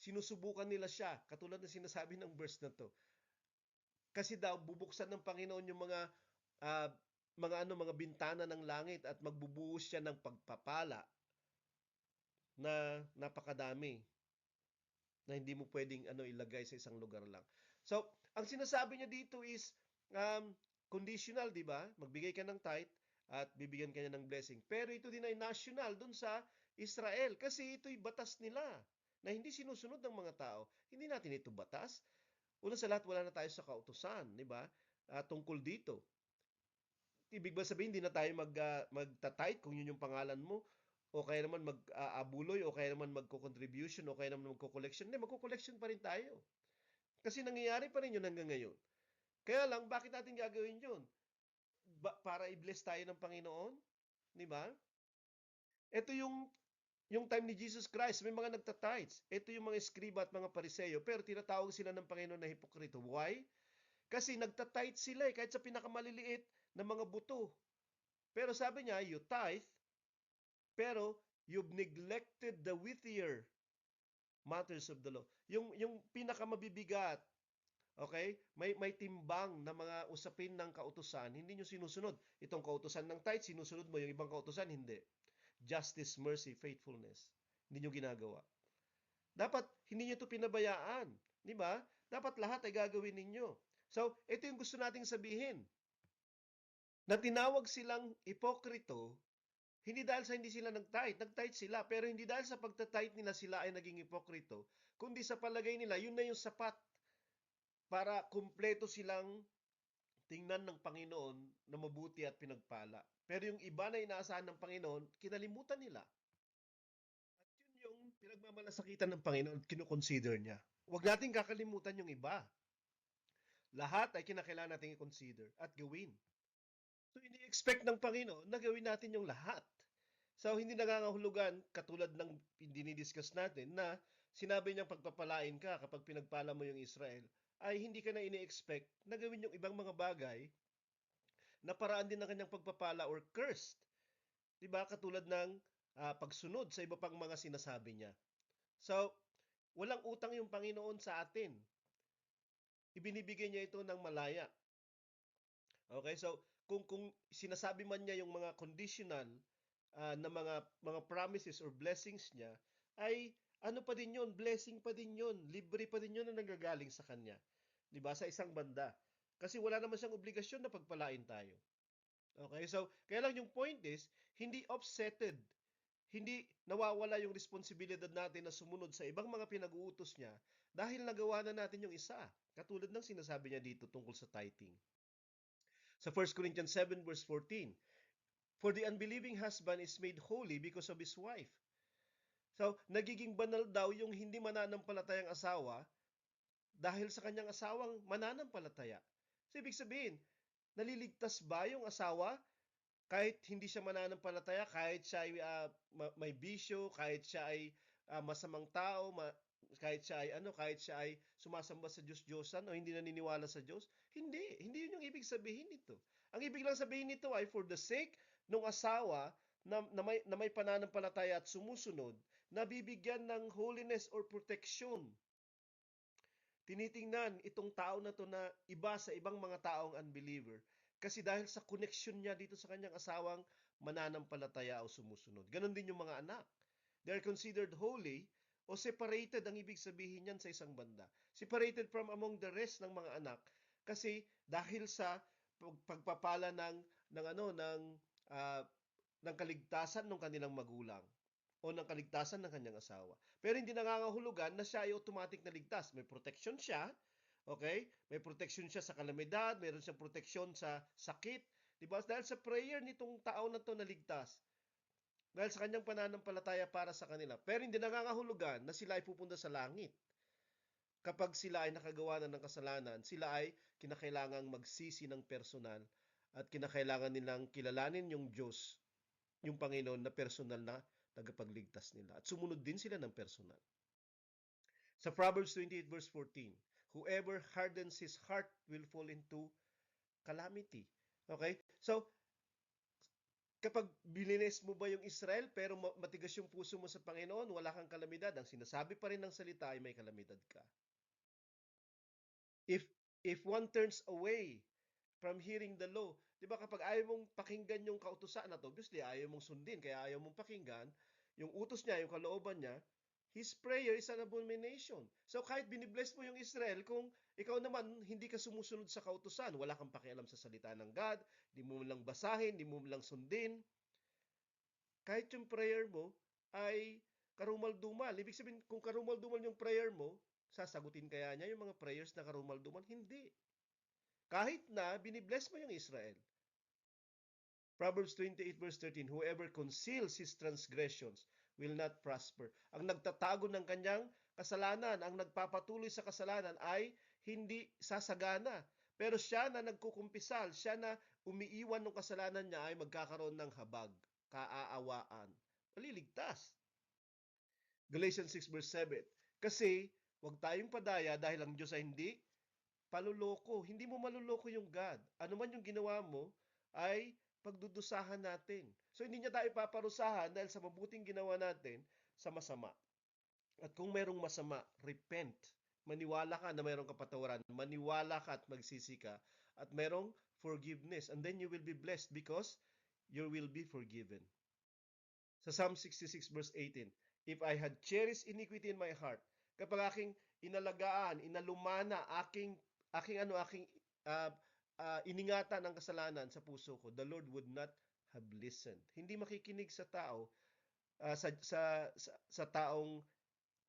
Sinusubukan nila siya, katulad ng sinasabi ng verse na to. Kasi daw bubuksan ng Panginoon yung mga bintana ng langit at magbubuhos siya ng pagpapala na napakadami na hindi mo pwedeng ilagay sa isang lugar lang. So, ang sinasabi niya dito is conditional, di ba? Magbigay ka ng tithe at bibigyan ka niya ng blessing. Pero ito din ay national dun sa Israel kasi ito'y batas nila na hindi sinusunod ng mga tao. Hindi natin ito batas. Una sa lahat, wala na tayo sa kautusan, di ba? Tungkol dito. Ibig ba sabihin, hindi na tayo magta-tithe kung yun yung pangalan mo? O kaya naman mag-abuloy, o kaya naman magko-contribution, o kaya naman magko-collection. Hindi, magko-collection pa rin tayo. Kasi nangyayari pa rin yun hanggang ngayon. Kaya lang, bakit natin gagawin yun? Para i-bless tayo ng Panginoon? Di ba? Ito yung time ni Jesus Christ, may mga nagta-tithes. Ito yung mga eskriba at mga pariseyo, pero tinatawag sila ng Panginoon na hipokrito. Why? Kasi nagta-tithe sila kahit sa pinakamaliliit na mga buto. Pero sabi niya, you tithe, pero you've neglected the weightier matters of the law. Yung pinakamabibigat, okay? May timbang na mga usapin ng kautusan, hindi niyo sinusunod. Itong kautusan ng tithe, sinusunod mo. Yung ibang kautusan, hindi. Justice, mercy, faithfulness. Hindi niyo ginagawa. Dapat hindi niyo ito pinabayaan. Di ba? Dapat lahat ay gagawin ninyo. So, ito yung gusto nating sabihin. Na tinawag silang ipokrito Hindi dahil sa hindi sila nag-tithe sila, pero hindi dahil sa pagta-tithe nila sila ay naging hipokrito, kundi sa palagay nila, yun na yung sapat para kumpleto silang tingnan ng Panginoon na mabuti at pinagpala. Pero yung iba na inaasahan ng Panginoon, kinalimutan nila. At yun yung pinagmamalasakitan ng Panginoon at kinukonsider niya. Huwag natin kakalimutan yung iba. Lahat ay kinakailangan natin i-consider at gawin. So, ini-expect ng Panginoon na gawin natin yung lahat. So, hindi nangangahulugan, katulad ng dinidiscuss natin, na sinabi niyang pagpapalain ka kapag pinagpala mo yung Israel, ay hindi ka na ini-expect na gawin yung ibang mga bagay na paraan din ng kanyang pagpapala or cursed. Diba? Katulad ng pagsunod sa iba pang mga sinasabi niya. So, walang utang yung Panginoon sa atin. Ibinibigay niya ito ng malaya. Okay, so kung sinasabi man niya yung mga conditional na mga promises or blessings niya, ay ano pa din yun, blessing pa din yun, libre pa din yun na nanggagaling sa kanya. 'Di ba? Sa isang banda. Kasi wala naman siyang obligasyon na pagpalain tayo. Okay, so kaya lang yung point is, hindi offsetted, hindi nawawala yung responsibilidad natin na sumunod sa ibang mga pinag-uutos niya dahil nagawa na natin yung isa. Katulad ng sinasabi niya dito tungkol sa tithing. Sa 1 Corinthians 7 verse 14, for the unbelieving husband is made holy because of his wife. So, nagiging banal daw yung hindi mananampalatayang asawa dahil sa kanyang asawang mananampalataya. So, ibig sabihin, naliligtas ba yung asawa kahit hindi siya mananampalataya, kahit siya ay may bisyo, kahit siya ay masamang tao, kahit siya ay sumasamba sa Diyos-Diyosan o hindi naniniwala sa Diyos? Hindi yun yung ibig sabihin nito. Ang ibig lang sabihin nito ay for the sake ng asawa na may pananampalataya at sumusunod, nabibigyan ng holiness or protection. Tinitingnan itong tao na to na iba sa ibang mga taong unbeliever kasi dahil sa connection niya dito sa kanyang asawang mananampalataya o sumusunod. Ganon din yung mga anak. They are considered holy o separated ang ibig sabihin niyan sa isang banda. Separated from among the rest ng mga anak kasi dahil sa pagpapala uh, ng kaligtasan ng kanilang magulang o ng kaligtasan ng kanyang asawa. Pero hindi nangangahulugan na siya ay automatic na ligtas. May protection siya, okay? May protection siya sa kalamidad, mayroon siyang protection sa sakit. Diba? Dahil sa prayer nitong tao na to na ligtas. Dahil sa kanyang pananampalataya para sa kanila. Pero hindi nangangahulugan na sila ay pupunta sa langit. Kapag sila ay nakagawa na ng kasalanan, sila ay kinakailangang magsisi ng personal at kinakailangan nilang kilalanin yung Diyos, yung Panginoon na personal na tagapagligtas nila. At sumunod din sila ng personal. Sa Proverbs 28 verse 14, whoever hardens his heart will fall into calamity. Okay? So, kapag bilines mo ba yung Israel pero matigas yung puso mo sa Panginoon, wala kang kalamidad. Ang sinasabi pa rin ng salita ay may kalamidad ka. If one turns away from hearing the law, di ba kapag ayaw mong pakinggan yung kautusan na to, obviously ayaw mong sundin, kaya ayaw mong pakinggan, yung utos niya, yung kalooban niya, his prayer is an abomination. So kahit binibless mo yung Israel, kung ikaw naman hindi ka sumusunod sa kautusan, wala kang pakialam sa salita ng God, di mo lang basahin, di mo lang sundin, kahit yung prayer mo ay karumal-dumal. Ibig sabihin, kung karumal-dumal yung prayer mo, sasagutin kaya niya yung mga prayers na karumal-dumal? Hindi. Kahit na binibless mo yung Israel. Proverbs 28 verse 13, whoever conceals his transgressions will not prosper. Ang nagtatago ng kanyang kasalanan, ang nagpapatuloy sa kasalanan ay hindi sasagana. Pero siya na nagkukumpisal, siya na umiiwan ng kasalanan niya ay magkakaroon ng habag, kaaawaan, maliligtas. Galatians 6 verse 7, kasi huwag tayong padaya dahil ang Diyos ay hindi paluloko. Hindi mo maluloko yung God. Ano man yung ginawa mo ay pagdudusahan natin. So hindi niya tayo paparusahan dahil sa mabuting ginawa natin sa masama. At kung merong masama, repent. Maniwala ka na mayroong kapatawaran. Maniwala ka at magsisi ka. At merong forgiveness. And then you will be blessed because you will be forgiven. Sa Psalm 66 verse 18, if I had cherished iniquity in my heart, kapag aking inalagaan, inalumana, aking iningatan ng kasalanan sa puso ko, the Lord would not have listened. Hindi makikinig sa tao, sa taong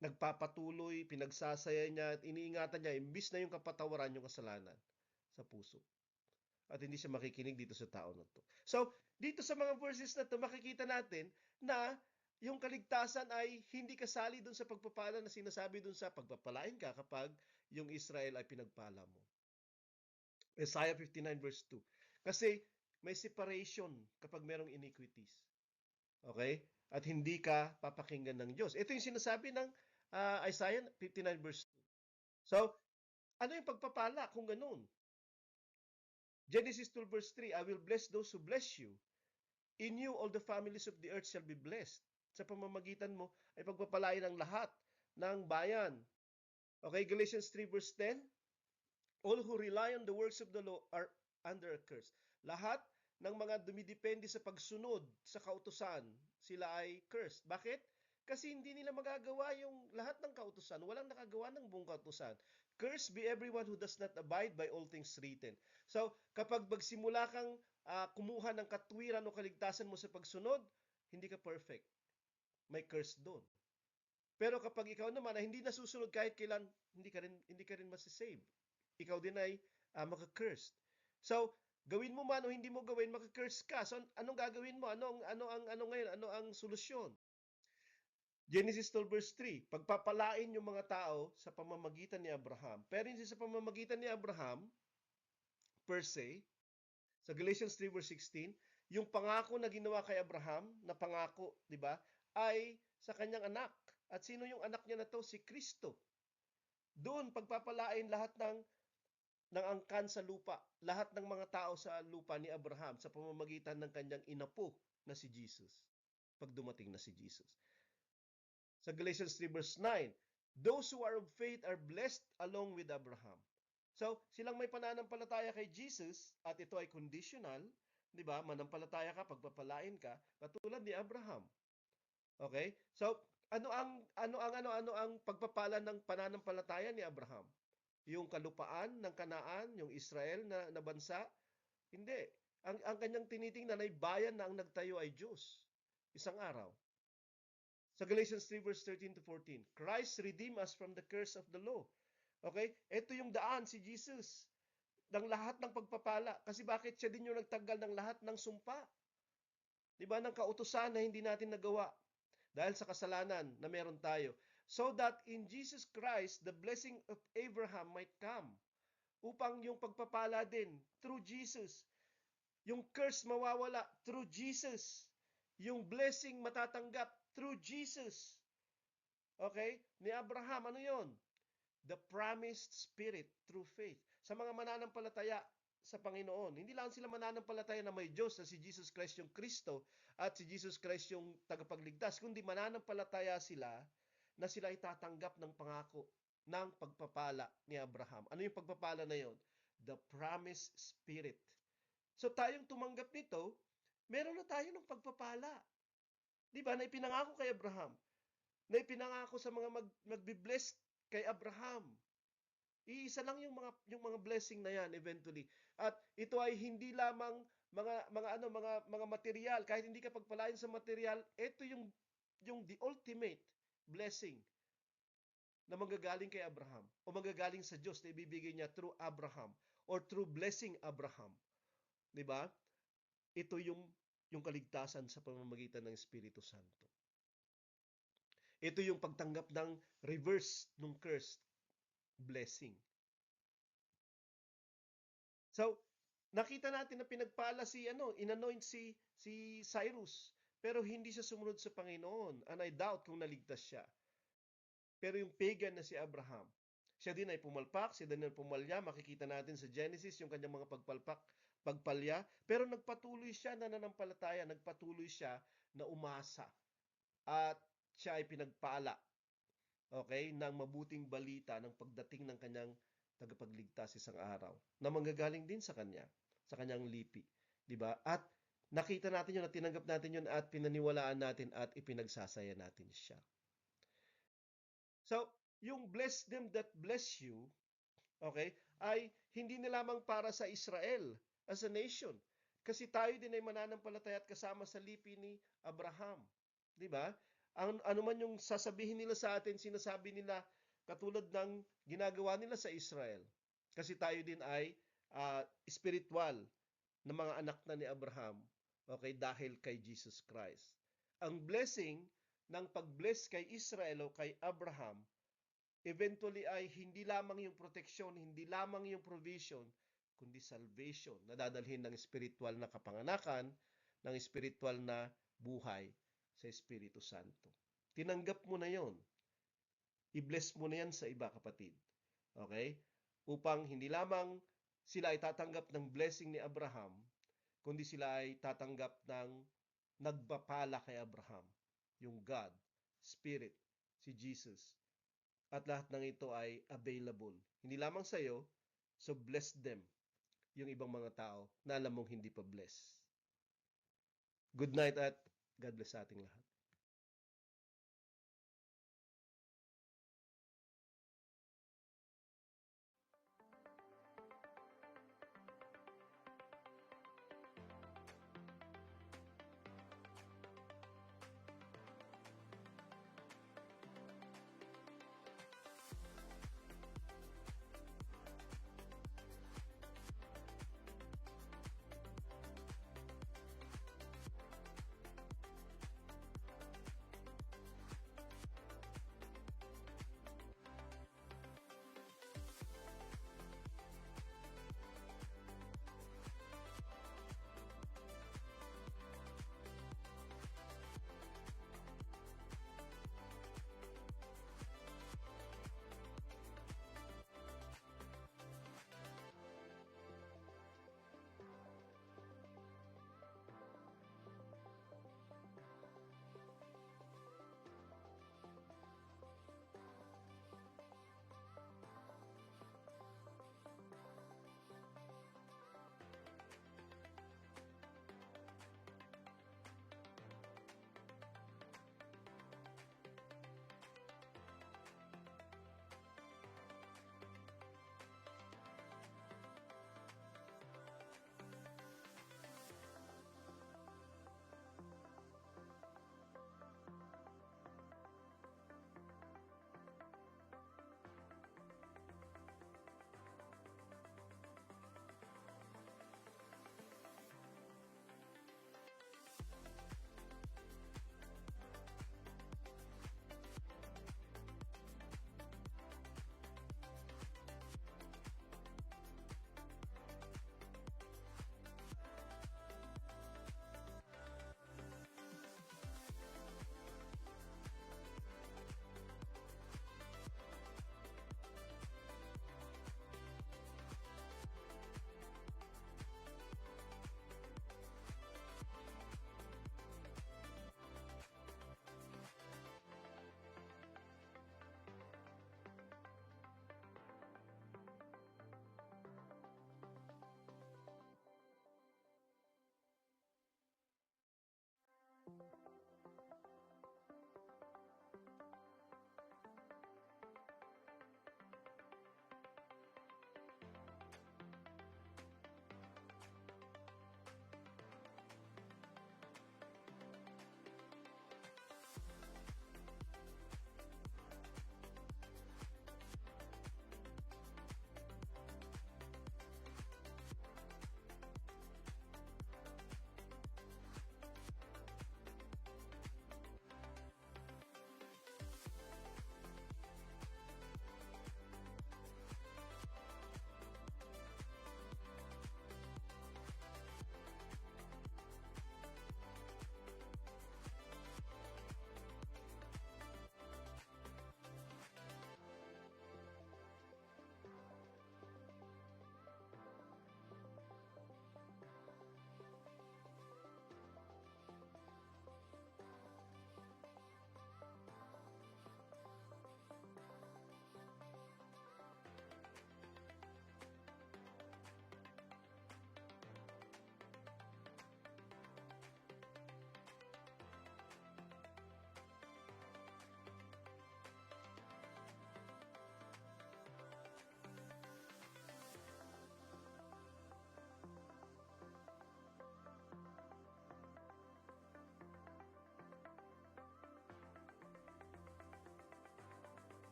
nagpapatuloy, pinagsasaya niya at iniingatan niya, imbis na yung kapatawaran, yung kasalanan sa puso. At hindi siya makikinig dito sa tao na to. So, dito sa mga verses na to, makikita natin na yung kaligtasan ay hindi kasali dun sa pagpapala na sinasabi dun sa pagpapalain ka kapag yung Israel ay pinagpala mo. Isaiah 59 verse 2. Kasi may separation kapag merong iniquities. Okay? At hindi ka papakinggan ng Diyos. Ito yung sinasabi ng Isaiah 59 verse 2. So, ano yung pagpapala kung ganun? Genesis 12 verse 3, I will bless those who bless you. In you, all the families of the earth shall be blessed. Sa pamamagitan mo ay pagpapalain ang lahat ng bayan. Okay, Galatians 3 verse 10, all who rely on the works of the law are under a curse. Lahat ng mga dumidepende sa pagsunod sa kautusan, sila ay cursed. Bakit? Kasi hindi nila magagawa yung lahat ng kautusan. Walang nakagawa ng buong kautusan. Cursed be everyone who does not abide by all things written. So, kapag magsimula kang kumuha ng katwiran o kaligtasan mo sa pagsunod, hindi ka perfect. May curse doon. Pero kapag ikaw naman ay hindi nasusunod kahit kailan, hindi ka rin masisave. Ikaw din ay maka-cursed. So, gawin mo man o hindi mo gawin, maka-curse ka. So, anong gagawin mo? Ano ang solusyon? Genesis 12 verse 3, pagpapalain yung mga tao sa pamamagitan ni Abraham. Pero hindi sa pamamagitan ni Abraham, per se, sa Galatians 3 verse 16, yung pangako na ginawa kay Abraham, na pangako, di ba, ay sa kanyang anak. At sino yung anak niya na to? Si Kristo. Doon, pagpapalain lahat ng angkan sa lupa, lahat ng mga tao sa lupa ni Abraham sa pamamagitan ng kanyang inapo na si Jesus. Pag dumating na si Jesus. Sa Galatians 3 verse 9, those who are of faith are blessed along with Abraham. So, silang may pananampalataya kay Jesus at ito ay conditional, 'di ba? Manampalataya ka, pagpapalain ka, katulad ni Abraham. Okay? So, ano ang pagpapala ng pananampalataya ni Abraham? Yung kalupaan ng Kanaan, yung Israel na bansa? Hindi. Ang kanyang tinitingnan ay bayan na ang nagtayo ay Diyos. Isang araw. Sa Galatians 3 verse 13 to 14, Christ redeemed us from the curse of the law. Okay? Ito yung daan, si Jesus, ng lahat ng pagpapala. Kasi bakit siya din yung nagtanggal ng lahat ng sumpa? Diba? Ng kautusan na hindi natin nagawa. Dahil sa kasalanan na meron tayo. So that in Jesus Christ, the blessing of Abraham might come. Upang yung pagpapala din, through Jesus. Yung curse mawawala, through Jesus. Yung blessing matatanggap, through Jesus. Okay? Ni Abraham, ano yon? The promised Spirit through faith. Sa mga mananampalataya sa Panginoon, hindi lang sila mananampalataya na may Diyos na si Jesus Christ yung Kristo at si Jesus Christ yung tagapagligtas, kundi mananampalataya sila na sila ay tatanggap ng pangako ng pagpapala ni Abraham. Ano yung pagpapala na yon? The promised Spirit. So tayong tumanggap nito, meron na tayo ng pagpapala. Di ba? Na ipinangako kay Abraham. Na ipinangako sa mga magbi-bless kay Abraham. Iisa lang yung mga blessing na yan eventually. At ito ay hindi lamang mga material, kahit hindi ka pagpalain sa material, ito yung the ultimate blessing na manggagaling kay Abraham o manggagaling sa Diyos na ibibigay niya through Abraham or through blessing Abraham. 'Di ba? Ito yung kaligtasan sa pamamagitan ng Espiritu Santo. Ito yung pagtanggap ng reverse ng cursed blessing. So, nakita natin na pinagpala inanoint si Cyrus, pero hindi siya sumunod sa Panginoon. And I doubt kung naligtas siya. Pero yung pagan na si Abraham, siya din ay pumalpak, siya din ay pumalya. Makikita natin sa Genesis yung kanyang mga pagpalya. Pero nagpatuloy siya na nanampalataya, nagpatuloy siya na umasa. At siya ay pinagpala, okay, ng mabuting balita ng pagdating ng kanyang tagapagligtas isang araw na manggagaling din sa kanya, sa kanyang lipi. Diba? At nakita natin yun at tinanggap natin yun at pinaniwalaan natin at ipinagsasaya natin siya. So, yung bless them that bless you, okay, ay hindi na lamang para sa Israel as a nation. Kasi tayo din ay mananampalataya at kasama sa lipi ni Abraham. Di ba? Ano man yung sasabihin nila sa atin, sinasabi nila katulad ng ginagawa nila sa Israel. Kasi tayo din ay spiritual na mga anak na ni Abraham, okay, dahil kay Jesus Christ. Ang blessing ng pag-bless kay Israel o kay Abraham, eventually ay hindi lamang yung protection, hindi lamang yung provision, kundi salvation na dadalhin ng spiritual na kapanganakan, ng spiritual na buhay sa Espiritu Santo. Tinanggap mo na yon. I-bless mo na yan sa iba, kapatid. Okay? Upang hindi lamang sila ay tatanggap ng blessing ni Abraham, kundi sila ay tatanggap ng nagpapala kay Abraham, yung God, Spirit, si Jesus. At lahat ng ito ay available. Hindi lamang sa iyo, so bless them, yung ibang mga tao na alam mong hindi pa bless. Good night at God bless sa ating lahat.